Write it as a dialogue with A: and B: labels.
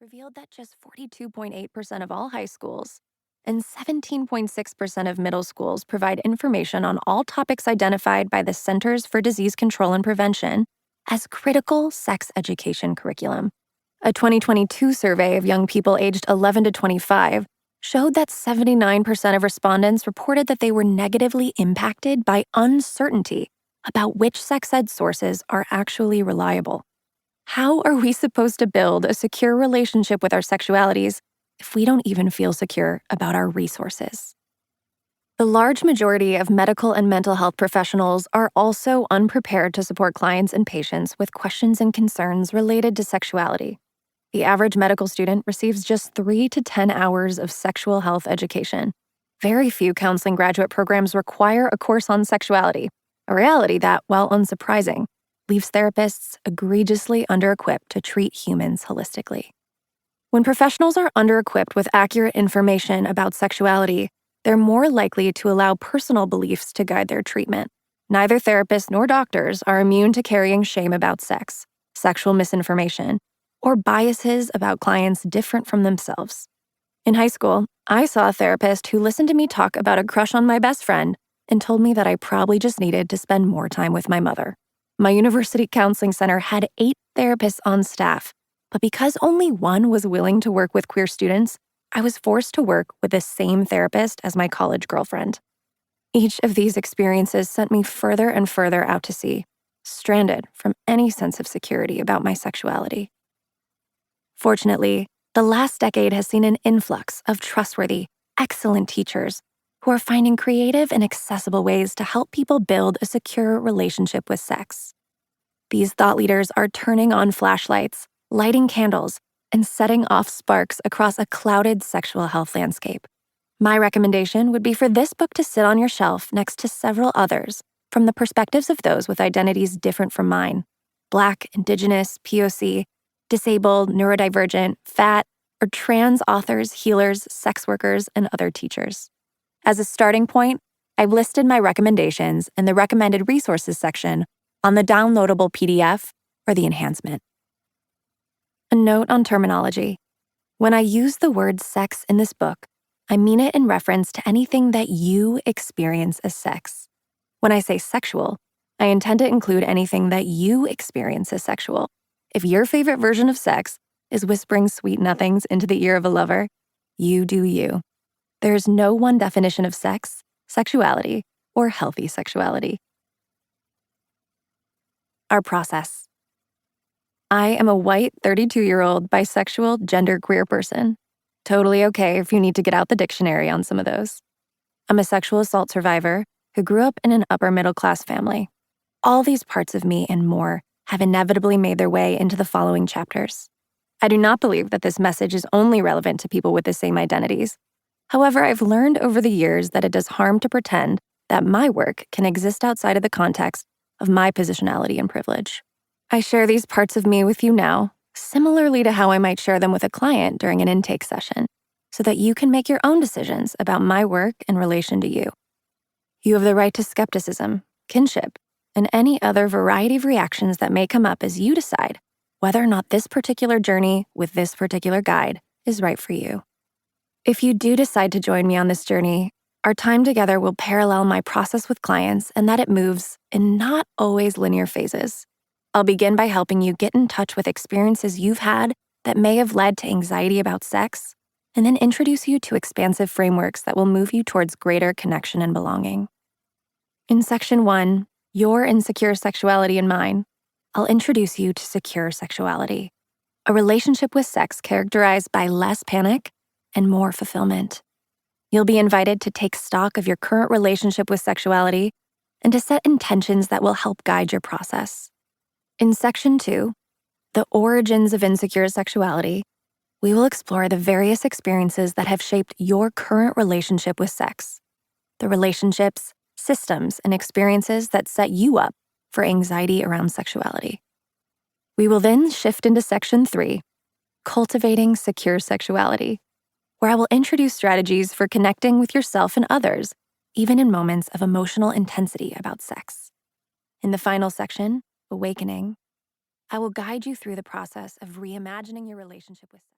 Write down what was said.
A: revealed that just 42.8% of all high schools and 17.6% of middle schools provide information on all topics identified by the Centers for Disease Control and Prevention as critical sex education curriculum. A 2022 survey of young people aged 11 to 25 showed that 79% of respondents reported that they were negatively impacted by uncertainty about which sex ed sources are actually reliable. How are we supposed to build a secure relationship with our sexualities if we don't even feel secure about our resources? The large majority of medical and mental health professionals are also unprepared to support clients and patients with questions and concerns related to sexuality. The average medical student receives just 3 to 10 hours of sexual health education. Very few counseling graduate programs require a course on sexuality, a reality that, while unsurprising, leaves therapists egregiously under-equipped to treat humans holistically. When professionals are under-equipped with accurate information about sexuality, they're more likely to allow personal beliefs to guide their treatment. Neither therapists nor doctors are immune to carrying shame about sex, sexual misinformation, or biases about clients different from themselves. In high school, I saw a therapist who listened to me talk about a crush on my best friend and told me that I probably just needed to spend more time with my mother. My university counseling center had 8 therapists on staff, but because only one was willing to work with queer students, I was forced to work with the same therapist as my college girlfriend. Each of these experiences sent me further and further out to sea, stranded from any sense of security about my sexuality. Fortunately, the last decade has seen an influx of trustworthy, excellent teachers who are finding creative and accessible ways to help people build a secure relationship with sex. These thought leaders are turning on flashlights, lighting candles, and setting off sparks across a clouded sexual health landscape. My recommendation would be for this book to sit on your shelf next to several others from the perspectives of those with identities different from mine: Black, Indigenous, POC, disabled, neurodivergent, fat, or trans authors, healers, sex workers, and other teachers. As a starting point, I've listed my recommendations in the recommended resources section on the downloadable PDF or the enhancement. A note on terminology. When I use the word sex in this book, I mean it in reference to anything that you experience as sex. When I say sexual, I intend to include anything that you experience as sexual. If your favorite version of sex is whispering sweet nothings into the ear of a lover, you do you. There is no one definition of sex, sexuality, or healthy sexuality. Our process. I am a white 32-year-old bisexual genderqueer person. Totally okay if you need to get out the dictionary on some of those. I'm a sexual assault survivor who grew up in an upper middle class family. All these parts of me and more have inevitably made their way into the following chapters. I do not believe that this message is only relevant to people with the same identities. However, I've learned over the years that it does harm to pretend that my work can exist outside of the context of my positionality and privilege. I share these parts of me with you now, similarly to how I might share them with a client during an intake session, so that you can make your own decisions about my work in relation to you. You have the right to skepticism, kinship, and any other variety of reactions that may come up as you decide whether or not this particular journey with this particular guide is right for you. If you do decide to join me on this journey, our time together will parallel my process with clients and that it moves in not always linear phases. I'll begin by helping you get in touch with experiences you've had that may have led to anxiety about sex, and then introduce you to expansive frameworks that will move you towards greater connection and belonging. In Section 1, Your Insecure Sexuality and Mine, I'll introduce you to secure sexuality, a relationship with sex characterized by less panic and more fulfillment. You'll be invited to take stock of your current relationship with sexuality and to set intentions that will help guide your process. In Section 2, The Origins of Insecure Sexuality, we will explore the various experiences that have shaped your current relationship with sex, the relationships, systems, and experiences that set you up for anxiety around sexuality. We will then shift into Section 3, Cultivating Secure Sexuality, where I will introduce strategies for connecting with yourself and others, even in moments of emotional intensity about sex. In the final section, Awakening, I will guide you through the process of reimagining your relationship with sex.